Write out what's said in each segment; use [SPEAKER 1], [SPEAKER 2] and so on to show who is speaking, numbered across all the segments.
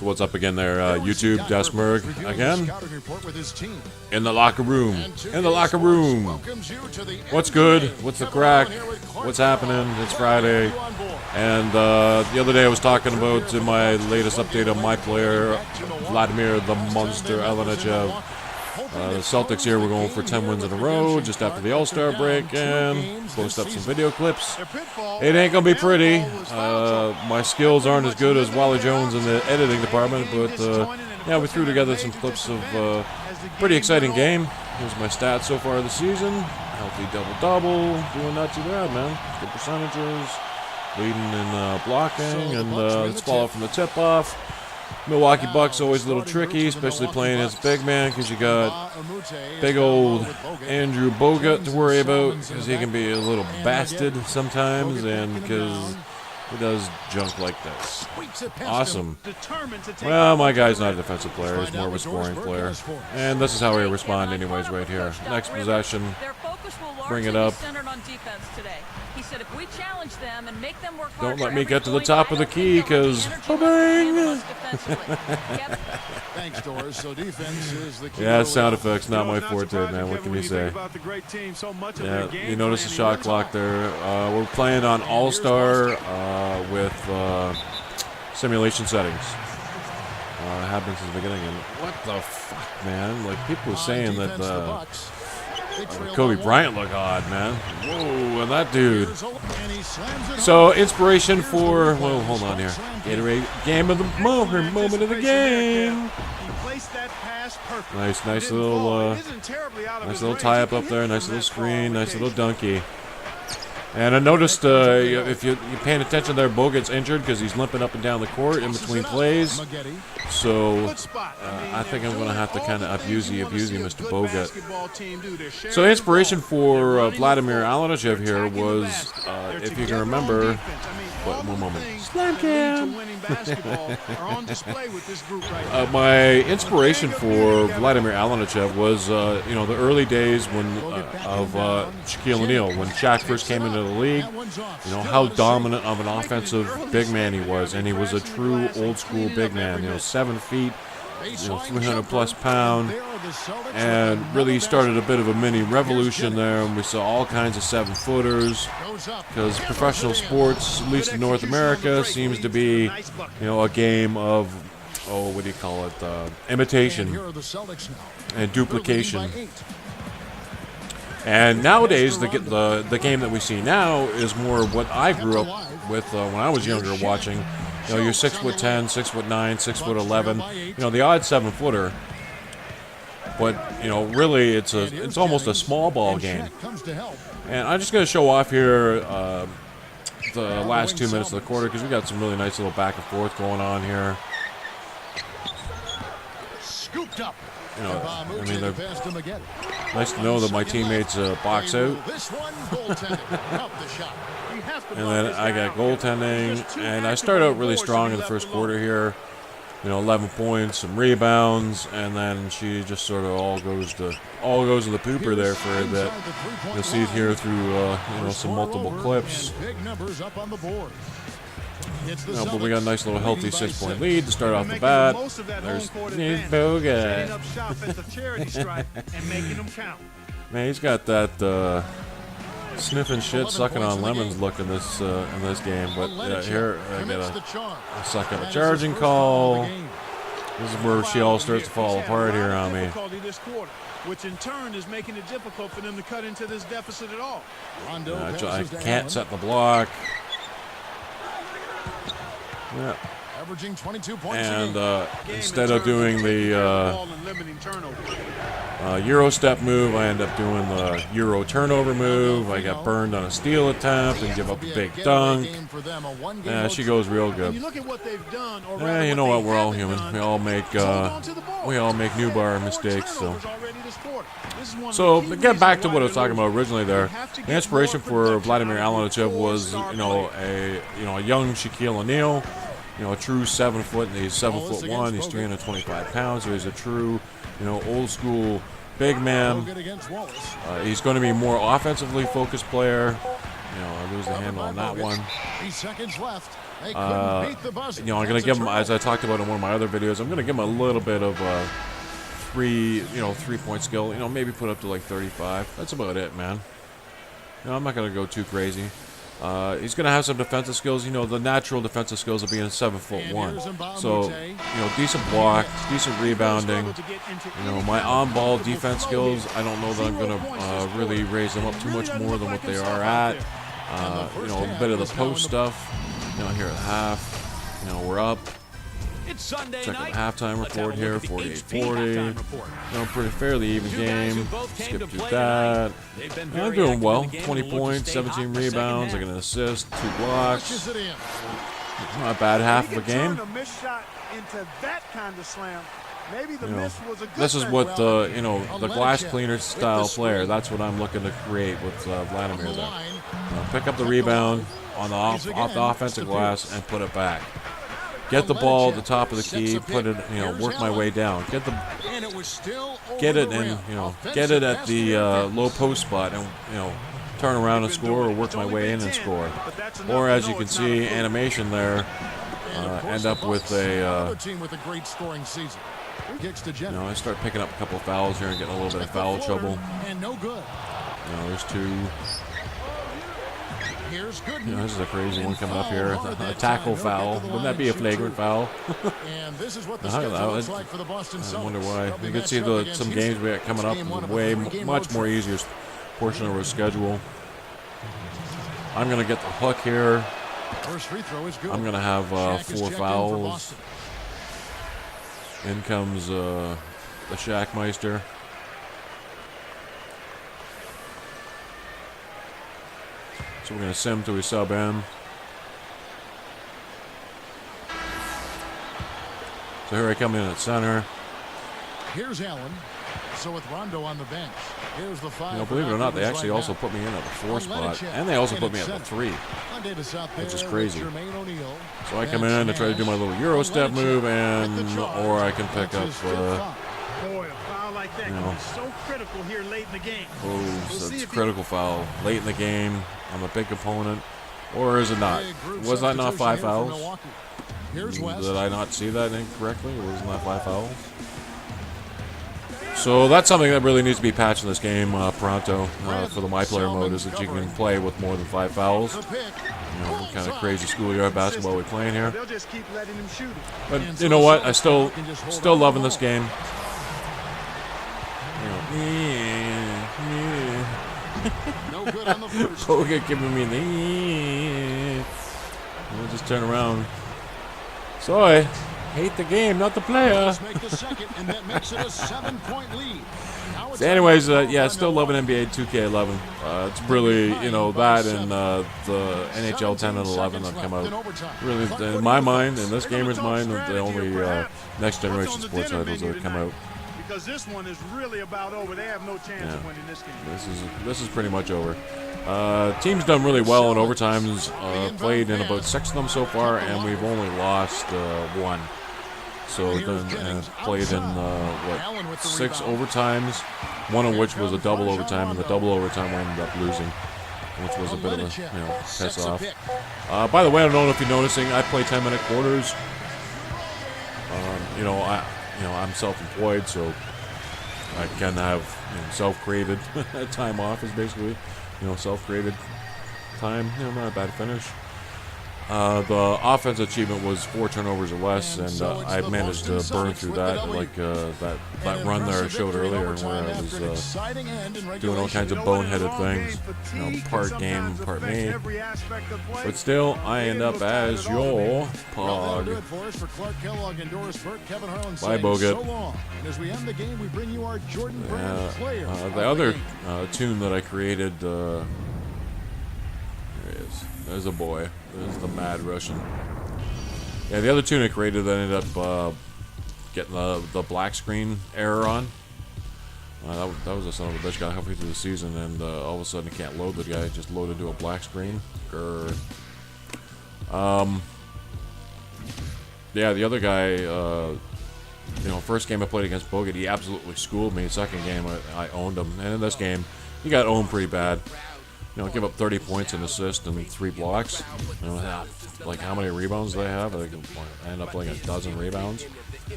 [SPEAKER 1] So what's up again there, YouTube, Desmerg, again? In the locker room. In the locker room. What's good? What's the crack? What's happening? It's Friday. And the other day I was talking about in my latest update on my player, Vladimir the Monster Alenichev. The Celtics here, we're going for 10 wins in a row just after the All-Star break, and post up some video clips. It ain't gonna be pretty. My skills aren't as good as Wally Jones in the editing department, but yeah, we threw together some clips of pretty exciting game. Here's my stats so far this season. Healthy double-double, doing not too bad, man. Good percentages, leading in blocking, and let's follow from the tip-off. Milwaukee Bucks always a little tricky, especially playing as big man, because you got big old Andrew Bogut to worry about, because he can be a little bastard sometimes, and because he does junk like this. Awesome. Well, my guy's not a defensive player, he's more of a scoring player. And this is how we respond anyways right here. Next possession, bring it up. Don't let me get to the top of the key, because bang! Yeah, sound effects, not my forte, man. What can you say? Yeah, you notice the shot clock there. We're playing on All-Star with simulation settings. It happened since the beginning. And what the fuck, man? Like, people were saying that Kobe Bryant looked odd, man. Whoa, and that dude. So, inspiration for, well, hold on here. Gatorade game of the moment of the game. Nice little tie-up up there. Nice little screen. Nice little dunky. And I noticed, if you're paying attention there, Bogut's injured because he's limping up and down the court in between plays. So I think I'm going to have to kind of abuse you, Mr. Bogut. So inspiration for Vladimir Alenichev here was, if you can remember, but one moment. Slam cam. My inspiration for Vladimir Alenichev was, you know, the early days of Shaquille O'Neal, when Shaq first came into the league. You know how dominant of an offensive big man he was, and he was a true old school big man. You know, 7 feet, you know, 300 plus pound, and really started a bit of a mini revolution there. And we saw all kinds of 7-footers, because professional sports, at least in North America, seems to be, you know, a game of, oh, what do you call it, imitation and duplication. And nowadays, the game that we see now is more what I grew up with when I was younger watching. You know, you're 6'10", 6'9", 6'11". You know, the odd 7-footer. But you know, really, it's almost a small ball game. And I'm just going to show off here the last 2 minutes of the quarter, because we got some really nice little back and forth going on here.
[SPEAKER 2] Scooped up.
[SPEAKER 1] You know, I mean, they're nice to know that my teammates box out. And then I got goaltending, and I start out really strong in the first quarter here. You know, 11 points, some rebounds, and then she just sort of all goes to the pooper there for a bit. You'll see it here through you know, some multiple clips. No, but we got a nice little healthy 6-point lead to start off the bat. There's Bogut. Man, he's got that sniffing shit, sucking on lemons look in this game. But here I gotta suck up a charging call. This is where she all starts to fall apart here on me.
[SPEAKER 3] Which in turn is making it difficult for them to cut into this deficit at all.
[SPEAKER 1] I can't set the block. Yeah. And instead of doing the Euro step move, I end up doing the Euro turnover move. I got burned on a steal attempt and give up a big dunk. Yeah, she goes real good. Yeah, you know what? We're all human. We all make new bar mistakes. So get back to what I was talking about originally there. The inspiration for Vladimir Alenichev was, you know, a young Shaquille O'Neal. You know, a true 7-foot, and he's 7'1", he's 325 pounds, so he's a true, you know, old school big man. He's going to be a more offensively focused player. You know, I lose the handle on that one. You know, I'm gonna give him, as I talked about in one of my other videos, I'm gonna give him a little bit of a 3-point skill. You know, maybe put up to like 35. That's about it, man. You know, I'm not gonna go too crazy. He's gonna have some defensive skills. You know, the natural defensive skills of being 7'1". So, you know, decent blocks, decent rebounding. You know, my on-ball defense skills, I don't know that I'm gonna really raise them up too much more than what they are at. You know, a bit of the post stuff. You know, here at half, you know, we're up. Check the halftime report here, 48-40. You know, pretty fairly even game. Skip through that. Yeah, I'm doing well. 20 points, 17 rebounds. I get an assist, 2 blocks. Not a bad half of a game. You know, this is what the, you know, the glass cleaner style player. That's what I'm looking to create with Vladimir there. Pick up the rebound on the off the offensive glass and put it back. Get the ball at the top of the key, put it, you know, work my way down. Get it in, you know, get it at the low post spot and, you know, turn around and score or work my way in and score. Or as you can see, animation there, end up with a, you know, I start picking up a couple of fouls here and getting a little bit of foul trouble. You know, there's 2. You know, this is a crazy one coming up here. A tackle foul. Wouldn't that be a flagrant foul? I wonder why. You can see some games we got coming up way much more easier portion of our schedule. I'm going to get the hook here. I'm going to have 4 fouls. In comes the Shackmeister. So we're going to sim till we sub in. So here I come in at center.
[SPEAKER 2] Here's Allen. So with Rondo on the bench, here's the 5.
[SPEAKER 1] You know, believe it or not, they actually also put me in at the 4 spot, and they also put me at the 3, which is crazy. So I come in to try to do my little Euro step move, or I can pick up.
[SPEAKER 3] Like that can be so critical here late in the game.
[SPEAKER 1] That's a critical foul late in the game. I'm a big opponent. Or is it not? Was that not 5 fouls? Did I not see that incorrectly? Or wasn't that 5 fouls? So that's something that really needs to be patched in this game pronto for the My Player mode, is that you can play with more than 5 fouls. You know, what kind of crazy schoolyard basketball we're playing here. But you know what? I still loving this game. Bogut giving me the. We'll just turn around. So I hate the game, not the player. So anyways, yeah, still loving NBA 2K11. It's really, you know, that and the NHL 10 and 11 that come out. Really, in my mind, in this gamer's mind, the only next generation sports titles that come out.
[SPEAKER 3] Because this one is really about over. They have no chance of winning this game.
[SPEAKER 1] This is pretty much over. Team's done really well in overtimes. Played in about 6 of them so far, and we've only lost 1. So then played in 6 overtimes, one of which was a double overtime, and the double overtime we ended up losing, which was a bit of a piss off. By the way, I don't know if you're noticing, I play 10-minute quarters. I'm self-employed, so I can have self-created time off is basically, self-created time. Not a bad finish. The offense achievement was 4 turnovers or less, and I managed to burn through that, like that run there I showed earlier, where I was doing all kinds of boneheaded things, part game, part me. But still, I end up as your pog. Bye, Bogut. The other tune that I created, there he is. There's a boy. There's the Mad Russian. Yeah, the other tune I created that ended up getting the black screen error on. That was a son of a bitch. Got halfway through the season, and all of a sudden it can't load the guy. It just loaded to a black screen. Grr. Yeah, the other guy, first game I played against Bogut, he absolutely schooled me. Second game, I owned him. And in this game, he got owned pretty bad. give up 30 points and assist and 3 blocks. Like how many rebounds they have? They can end up like a dozen rebounds.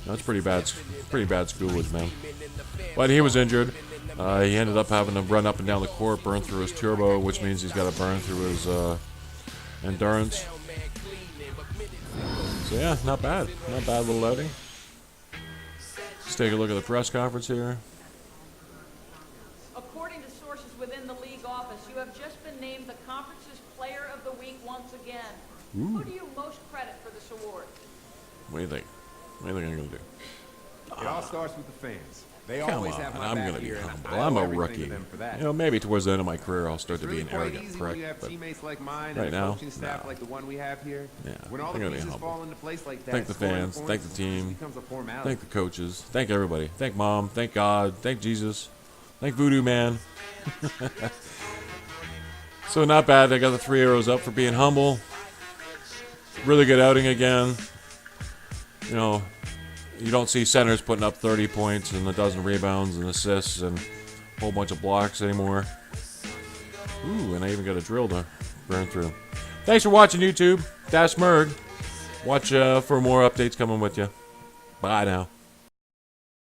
[SPEAKER 1] That's pretty bad schoolage, man. But he was injured. He ended up having to run up and down the court, burn through his turbo, which means he's got to burn through his endurance. So yeah, not bad. Not bad little outing. Let's take a look at the press conference here.
[SPEAKER 4] According to sources within the league office, you have just been named the conference's Player of the Week once again. Who do you most credit for this award?
[SPEAKER 1] What do you think? What do you think I'm going to do?
[SPEAKER 5] It all starts with the fans. They
[SPEAKER 1] Come
[SPEAKER 5] always
[SPEAKER 1] on,
[SPEAKER 5] have my
[SPEAKER 1] I'm
[SPEAKER 5] back
[SPEAKER 1] going to be
[SPEAKER 5] here, and
[SPEAKER 1] humble.
[SPEAKER 5] I
[SPEAKER 1] I'm
[SPEAKER 5] owe
[SPEAKER 1] a
[SPEAKER 5] everything
[SPEAKER 1] rookie.
[SPEAKER 5] to them for that.
[SPEAKER 1] Maybe towards the end of my career I'll start
[SPEAKER 5] It's
[SPEAKER 1] to be
[SPEAKER 5] really
[SPEAKER 1] an
[SPEAKER 5] quite
[SPEAKER 1] arrogant
[SPEAKER 5] easy when
[SPEAKER 1] prick.
[SPEAKER 5] you have
[SPEAKER 1] But
[SPEAKER 5] teammates like mine
[SPEAKER 1] right
[SPEAKER 5] and a
[SPEAKER 1] now,
[SPEAKER 5] coaching staff
[SPEAKER 1] no.
[SPEAKER 5] like the one we have here.
[SPEAKER 1] Yeah,
[SPEAKER 5] When all
[SPEAKER 1] I'm
[SPEAKER 5] the
[SPEAKER 1] gonna be
[SPEAKER 5] pieces
[SPEAKER 1] humble.
[SPEAKER 5] fall into place like that,
[SPEAKER 1] Thank the
[SPEAKER 5] scoring
[SPEAKER 1] fans,
[SPEAKER 5] points
[SPEAKER 1] thank the team,
[SPEAKER 5] becomes a formality.
[SPEAKER 1] thank the coaches, thank everybody. Thank Mom, thank God, thank Jesus, thank Voodoo Man. So not bad. I got the 3 arrows up for being humble. Really good outing again. You don't see centers putting up 30 points and a dozen rebounds and assists and a whole bunch of blocks anymore. Ooh, and I even got a drill to burn through. Thanks for watching, YouTube. Dash Merg. Watch for more updates coming with you. Bye now.